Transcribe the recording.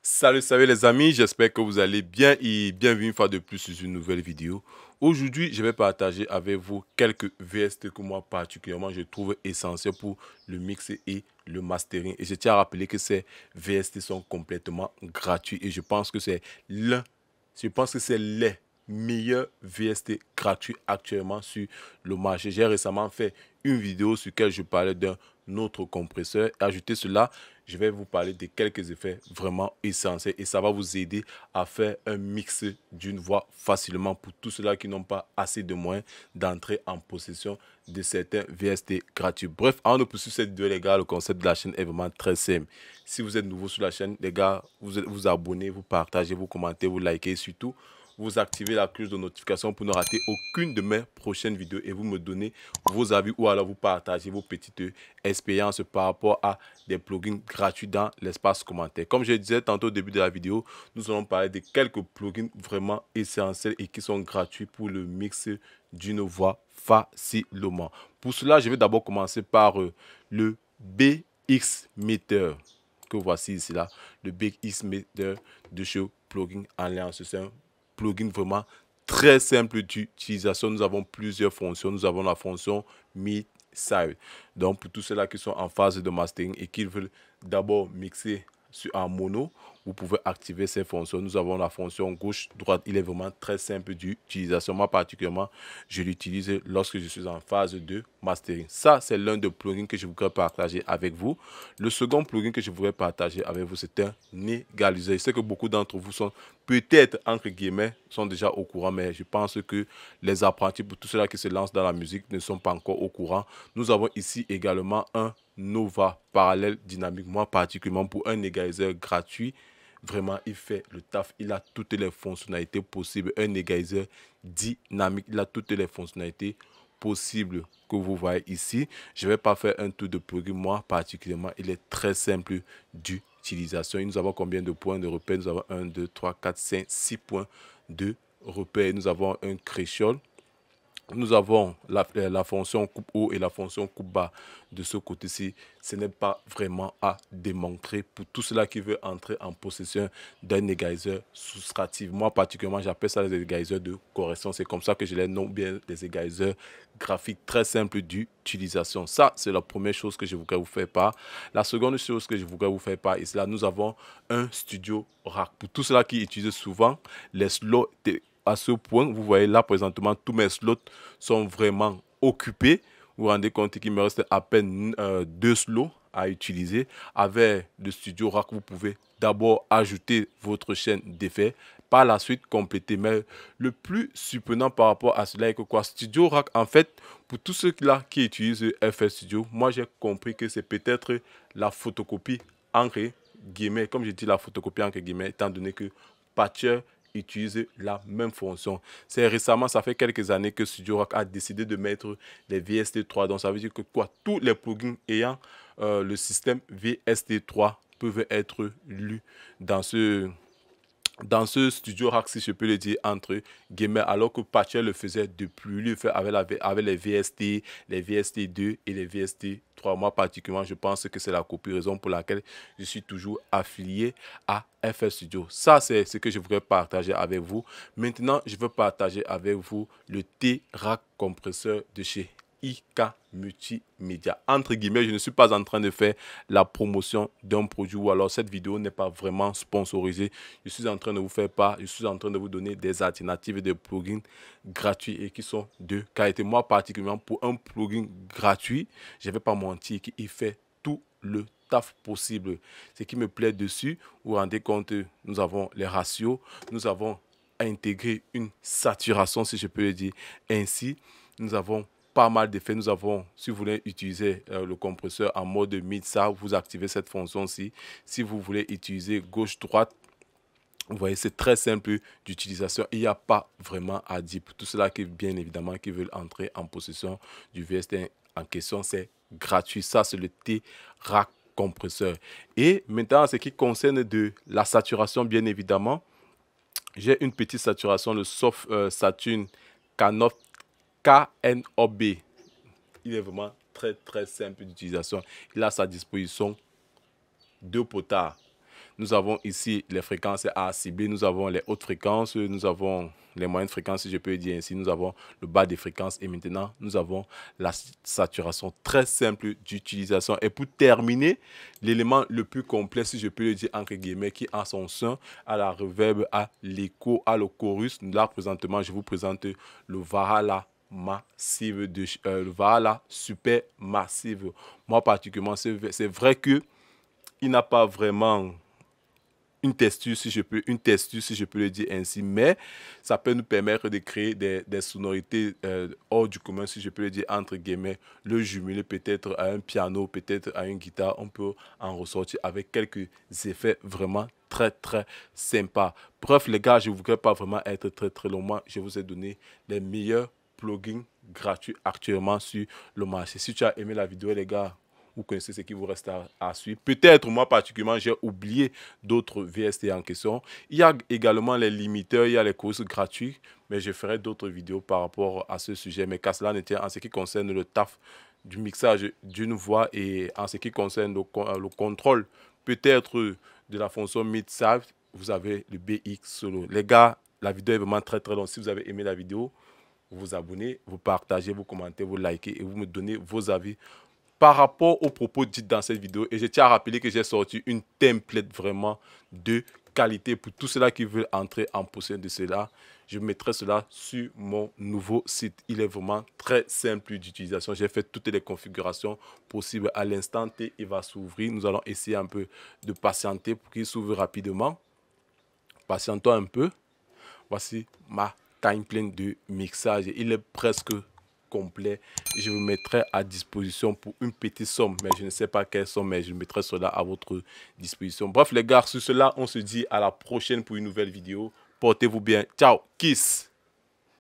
Salut les amis, j'espère que vous allez bien et bienvenue une fois de plus sur une nouvelle vidéo. Aujourd'hui, je vais partager avec vous quelques VST que moi particulièrement je trouve essentiels pour le mix et le mastering. Et je tiens à rappeler que ces VST sont complètement gratuits et je pense que c'est les meilleurs VST gratuits actuellement sur le marché. J'ai récemment fait une vidéo sur laquelle je parlais d'un autre compresseur. Ajouter cela, je vais vous parler de quelques effets vraiment essentiels et ça va vous aider à faire un mix d'une voix facilement pour tous ceux-là qui n'ont pas assez de moyens d'entrer en possession de certains VST gratuits. Bref, avant de poursuivre cette vidéo, les gars, le concept de la chaîne est vraiment très simple. Si vous êtes nouveau sur la chaîne, les gars, vous abonnez, vous partagez, vous commentez, vous likez et surtout, vous activez la cloche de notification pour ne rater aucune de mes prochaines vidéos et vous me donnez vos avis ou alors vous partagez vos petites expériences par rapport à des plugins gratuits dans l'espace commentaire. Comme je disais tantôt au début de la vidéo, nous allons parler de quelques plugins vraiment essentiels et qui sont gratuits pour le mix d'une voix facilement. Pour cela, je vais d'abord commencer par le BX Meter que voici ici là, le BX Meter de chez Plugin Alliance. C'est un plugin vraiment très simple d'utilisation. Nous avons plusieurs fonctions. Nous avons la fonction Mid-Side. Donc, pour tous ceux-là qui sont en phase de mastering et qui veulent d'abord mixer en mono, vous pouvez activer ces fonctions. Nous avons la fonction gauche-droite. Il est vraiment très simple d'utilisation. Moi, particulièrement, je l'utilise lorsque je suis en phase de mastering. Ça, c'est l'un des plugins que je voudrais partager avec vous. Le second plugin que je voudrais partager avec vous, c'est un égaliseur. Je sais que beaucoup d'entre vous sont peut-être, entre guillemets, sont déjà au courant, mais je pense que les apprentis, pour tous ceux-là qui se lancent dans la musique, ne sont pas encore au courant. Nous avons ici également un Nova parallèle dynamique, moi particulièrement pour un égaliseur gratuit. Vraiment, il fait le taf. Il a toutes les fonctionnalités possibles. Un égaliseur dynamique, il a toutes les fonctionnalités possibles que vous voyez ici. Je ne vais pas faire un tour de plugin, moi particulièrement. Il est très simple d'utilisation. Nous avons combien de points de repère? Nous avons 1, 2, 3, 4, 5, 6 points de repère. Nous avons un threshold. Nous avons la fonction coupe haut et la fonction coupe bas de ce côté-ci. Ce n'est pas vraiment à démontrer pour tout cela qui veut entrer en possession d'un égaliseur soustractif. Moi, particulièrement, j'appelle ça les égaliseurs de correction. C'est comme ça que je les nomme bien, des égaliseurs graphiques très simples d'utilisation. Ça, c'est la première chose que je voudrais vous faire part. La seconde chose que je voudrais vous faire part, ici, là, nous avons un studio rack. Pour tout cela qui utilise souvent les slots à ce point, vous voyez là présentement, tous mes slots sont vraiment occupés. Vous vous rendez compte qu'il me reste à peine 2 slots à utiliser. Avec le Studio Rack, vous pouvez d'abord ajouter votre chaîne d'effets, par la suite compléter. Mais le plus surprenant par rapport à cela est que quoi, Studio Rack, en fait, pour tous ceux-là qui utilisent FL Studio, moi j'ai compris que c'est peut-être la photocopie entre guillemets, comme je dis la photocopie entre guillemets, étant donné que Patcher utilise la même fonction. C'est récemment, ça fait quelques années que Studio Rack a décidé de mettre les VST3. Donc ça veut dire que quoi, tous les plugins ayant le système VST3 peuvent être lus dans ce Studio Rack, si je peux le dire, entre guillemets, alors que Patcher le faisait depuis, lui le fait avec les VST, les VST2 et les VST3. Moi, particulièrement, je pense que c'est la copie, raison pour laquelle je suis toujours affilié à FL Studio. Ça, c'est ce que je voudrais partager avec vous. Maintenant, je veux partager avec vous le T-Rack compresseur de chez IK Multimédia. Entre guillemets, je ne suis pas en train de faire la promotion d'un produit ou alors cette vidéo n'est pas vraiment sponsorisée. Je suis en train de vous faire part, je suis en train de vous donner des alternatives et des plugins gratuits et qui sont de qualité. Moi, particulièrement pour un plugin gratuit, je ne vais pas mentir, qu'il fait tout le taf possible. Ce qui me plaît dessus, vous vous rendez compte, nous avons les ratios, nous avons intégré une saturation, si je peux le dire ainsi. Nous avons pas mal d'effets. Nous avons, si vous voulez utiliser le compresseur en mode mid-ça, vous activez cette fonction-ci. Si vous voulez utiliser gauche-droite, vous voyez, c'est très simple d'utilisation. Il n'y a pas vraiment à dire. Pour tout cela qui, bien évidemment, qui veulent entrer en possession du VST en question, c'est gratuit. Ça, c'est le T-Rack compresseur. Et maintenant, en ce qui concerne de la saturation, bien évidemment, j'ai une petite saturation, le Soft Saturn KNOB. Il est vraiment très simple d'utilisation. Il a à sa disposition 2 potards. Nous avons ici les fréquences A, C, B, nous avons les hautes fréquences, nous avons les moyennes fréquences, si je peux dire ainsi, nous avons le bas des fréquences et maintenant nous avons la saturation, très simple d'utilisation. Et pour terminer, l'élément le plus complet, si je peux le dire entre guillemets, qui a son sein, à la reverb, à l'écho, à le chorus. Là présentement, je vous présente le Valhalla massive, le Valhalla super massive. Moi particulièrement, c'est vrai que il n'a pas vraiment une texture, si je peux le dire ainsi, mais ça peut nous permettre de créer des sonorités hors du commun, si je peux le dire entre guillemets, le jumeler peut-être à un piano, peut-être à une guitare, on peut en ressortir avec quelques effets vraiment très sympas. Bref les gars, je ne voudrais pas vraiment être très long, moi je vous ai donné les meilleurs plugins gratuits actuellement sur le marché. Si tu as aimé la vidéo les gars, vous connaissez ce qui vous reste à suivre. Peut-être, moi particulièrement, j'ai oublié d'autres VST en question. Il y a également les limiteurs, il y a les courses gratuits, mais je ferai d'autres vidéos par rapport à ce sujet. Mais qu'à cela ne tient, en ce qui concerne le taf du mixage d'une voix et en ce qui concerne le contrôle peut-être de la fonction mid-save, vous avez le BX Solo. Les gars, la vidéo est vraiment très longue. Si vous avez aimé la vidéo, vous vous abonnez, vous partagez, vous commentez, vous likez et vous me donnez vos avis par rapport aux propos dits dans cette vidéo. Et je tiens à rappeler que j'ai sorti une template vraiment de qualité pour tous ceux-là qui veulent entrer en possession de cela. Je mettrai cela sur mon nouveau site. Il est vraiment très simple d'utilisation. J'ai fait toutes les configurations possibles à l'instant T. Il va s'ouvrir. Nous allons essayer un peu de patienter pour qu'il s'ouvre rapidement. Patientons un peu. Voici ma timeline de mixage. Il est presque complet. Je vous mettrai à disposition pour une petite somme, mais je ne sais pas quelle somme, mais je mettrai cela à votre disposition. Bref les gars, sur cela, on se dit à la prochaine pour une nouvelle vidéo. Portez-vous bien. Ciao, kiss.